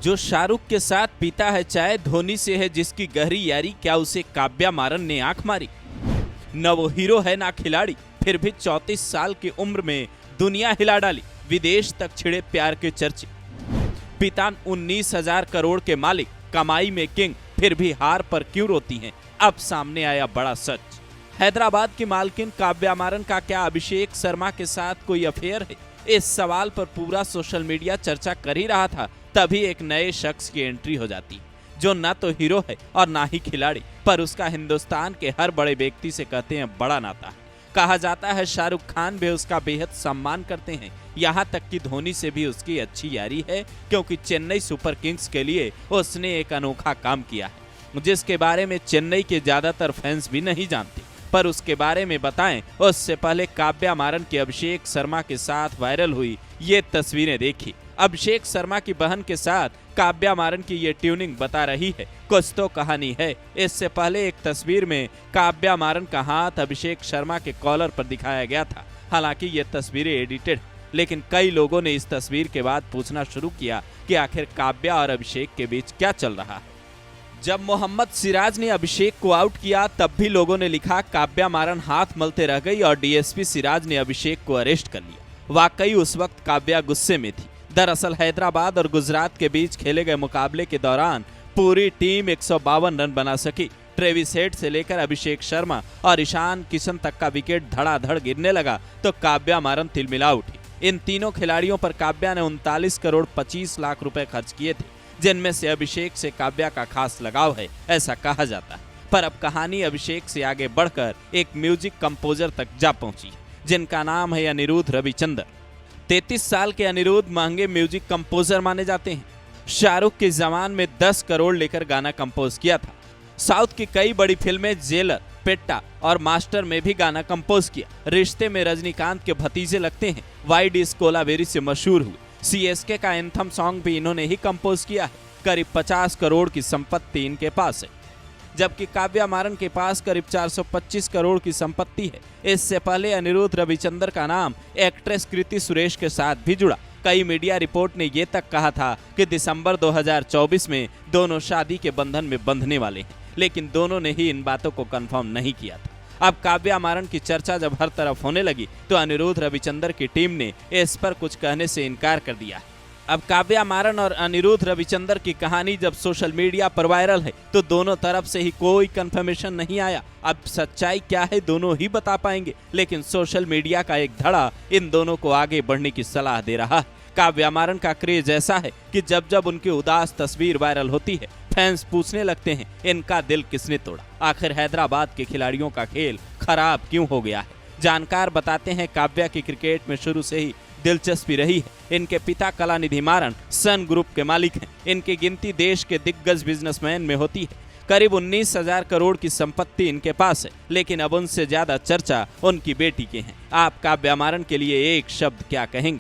जो शाहरुख के साथ पीता है चाय धोनी से है जिसकी गहरी यारी, क्या उसे काव्या मारन ने आंख मारी? न वो हीरो है ना खिलाड़ी, फिर भी 34 साल की उम्र में दुनिया हिला डाली। विदेश तक छिड़े प्यार के चर्चे। पिता 19,000 करोड़ के मालिक, कमाई में किंग, फिर भी हार पर क्यों रोती हैं? अब सामने आया बड़ा सच। हैदराबाद की मालकिन काव्या मारन का क्या अभिषेक शर्मा के साथ कोई अफेयर है? इस सवाल पर पूरा सोशल मीडिया चर्चा कर ही रहा था, तभी एक नए शख्स की एंट्री हो जाती, जो न तो हीरो है और ना ही खिलाड़ी, पर उसका हिंदुस्तान के हर बड़े व्यक्ति से कहते हैं बड़ा नाता है। कहा जाता है शाहरुख खान भी उसका बेहद सम्मान करते हैं, यहाँ तक कि धोनी से भी उसकी अच्छी यारी है, क्योंकि चेन्नई सुपर किंग्स के लिए उसने एक अनोखा काम किया है, जिसके बारे में चेन्नई के ज्यादातर फैंस भी नहीं जानते। पर उसके बारे में बताएं उससे पहले काव्या मारन की अभिषेक शर्मा के साथ वायरल हुई ये तस्वीरें देखी। अभिषेक शर्मा की बहन के साथ काव्या मारन की ये ट्यूनिंग बता रही है कुछ तो कहानी है। इससे पहले एक तस्वीर में काव्या मारन का हाथ अभिषेक शर्मा के कॉलर पर दिखाया गया था। हालांकि ये तस्वीरें एडिटेड, लेकिन कई लोगों ने इस तस्वीर के बाद पूछना शुरू किया कि आखिर काव्या और अभिषेक के बीच क्या चल रहा है। जब मोहम्मद सिराज ने अभिषेक को आउट किया तब भी लोगों ने लिखा काव्या मारन हाथ मलते रह गई और डीएसपी सिराज ने अभिषेक को अरेस्ट कर लिया। वाकई उस वक्त काव्या गुस्से में थी। दरअसल हैदराबाद और गुजरात के बीच खेले गए मुकाबले के दौरान पूरी टीम 152 रन बना सकी। ट्रेविस हेड से लेकर अभिषेक शर्मा और ईशान किशन तक का विकेट धड़ाधड़ गिरने लगा तो काव्या मारन तिलमिला उठी। इन तीनों खिलाड़ियों पर काव्या ने 39 करोड़ 25 लाख रुपए खर्च किए थे, जिनमें से अभिषेक से काव्या का खास लगाव है, ऐसा कहा जाता है। पर अब कहानी अभिषेक से आगे बढ़कर एक म्यूजिक कंपोजर तक जा पहुंची, जिनका नाम है अनिरुद्ध रविचंद्र। 33 साल के अनिरुद्ध महंगे म्यूजिक कंपोजर माने जाते हैं। शाहरुख के जमान में 10 करोड़ लेकर गाना कंपोज किया था। साउथ की कई बड़ी फिल्में जेलर, पेट्टा और मास्टर में भी गाना कंपोज किया। रिश्ते में रजनीकांत के भतीजे लगते हैं वाइड इस कोलावेरी से मशहूर हुए। सीएसके का एंथम सॉन्ग भी इन्होंने ही कंपोज किया है। करीब 50 करोड़ की संपत्ति इनके पास है, जबकि काव्या मारन के पास करीब 425 करोड़ की संपत्ति है। इससे पहले अनिरुद्ध रविचंद्र का नाम एक्ट्रेस कृति सुरेश के साथ भी जुड़ा। कई मीडिया रिपोर्ट ने ये तक कहा था कि दिसंबर 2024 में दोनों शादी के बंधन में बंधने वाले हैं, लेकिन दोनों ने ही इन बातों को कंफर्म नहीं किया था। अब काव्या मारन की चर्चा जब हर तरफ होने लगी तो अनिरुद्ध रविचंद्र की टीम ने इस पर कुछ कहने से इनकार कर दिया। अब काव्या मारन और अनिरुद्ध रविचंद्र की कहानी जब सोशल मीडिया पर वायरल है तो दोनों तरफ से ही कोई कंफर्मेशन नहीं आया। अब सच्चाई क्या है दोनों ही बता पाएंगे, लेकिन सोशल मीडिया का एक धड़ा इन दोनों को आगे बढ़ने की सलाह दे रहा है। काव्या मारन का क्रेज ऐसा है कि जब जब उनकी उदास तस्वीर वायरल होती है फैंस पूछने लगते हैं इनका दिल किसने तोड़ा? आखिर हैदराबाद के खिलाड़ियों का खेल खराब क्यों हो गया है? जानकार बताते हैं काव्या की क्रिकेट में शुरू से ही दिलचस्पी रही है। इनके पिता कलानिधि मारन सन ग्रुप के मालिक हैं। इनकी गिनती देश के दिग्गज बिजनेसमैन में होती है। करीब 19,000 करोड़ की संपत्ति इनके पास है, लेकिन अब उनसे ज्यादा चर्चा उनकी बेटी के हैं। आप काव्या मारन के लिए एक शब्द क्या कहेंगे?